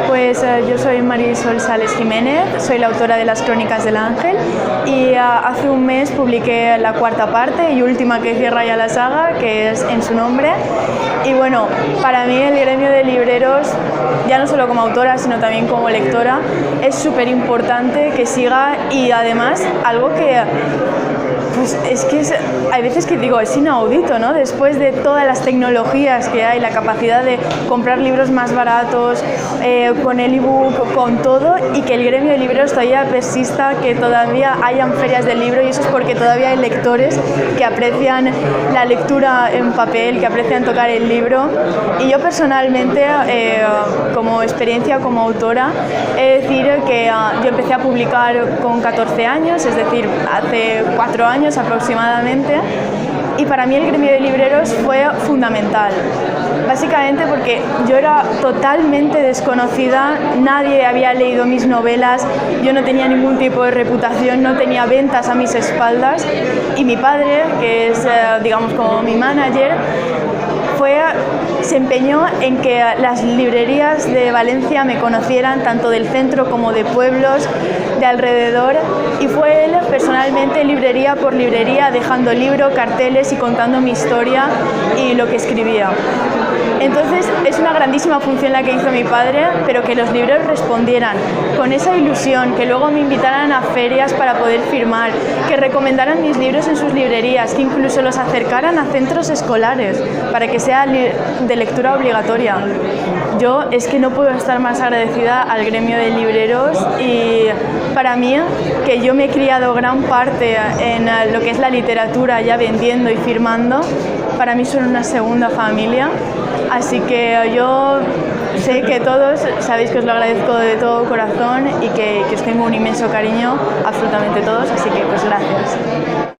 Pues yo soy Marisol Sales Jiménez, soy la autora de Las Crónicas del Ángel y hace un mes publiqué la cuarta parte y última que cierra ya la saga, que es En su nombre. Y bueno, para mí el gremio de libreros, ya no solo como autora, sino también como lectora, es súper importante que siga y además algo que... Pues es que hay veces que digo, es inaudito, ¿no? Después de todas las tecnologías que hay, la capacidad de comprar libros más baratos, con el ebook, con todo, y que el gremio de libreros todavía persista, que todavía hayan ferias del libro, y eso es porque todavía hay lectores que aprecian la lectura en papel, que aprecian tocar el libro. Y yo personalmente, como experiencia como autora, he de decir que yo empecé a publicar con 14 años, es decir, hace 4 años aproximadamente, y para mí el gremio de libreros fue fundamental, básicamente porque yo era totalmente desconocida, nadie había leído mis novelas, yo no tenía ningún tipo de reputación, no tenía ventas a mis espaldas, y mi padre, que es digamos como mi manager, se empeñó en que las librerías de Valencia me conocieran, tanto del centro como de pueblos de alrededor, y fue él personalmente, librería por librería, dejando libro, carteles y contando mi historia y lo que escribía. Entonces es una grandísima función la que hizo mi padre, pero que los libreros respondieran con esa ilusión, que luego me invitaran a ferias para poder firmar, que recomendaran mis libros en sus librerías, que incluso los acercaran a centros escolares para que sea de lectura obligatoria. Yo es que no puedo estar más agradecida al gremio de libreros, y para mí, que yo me he criado gran parte en lo que es la literatura, ya vendiendo y firmando, para mí son una segunda familia. Así que yo sé que todos sabéis que os lo agradezco de todo corazón y que os tengo un inmenso cariño, absolutamente todos, así que pues gracias.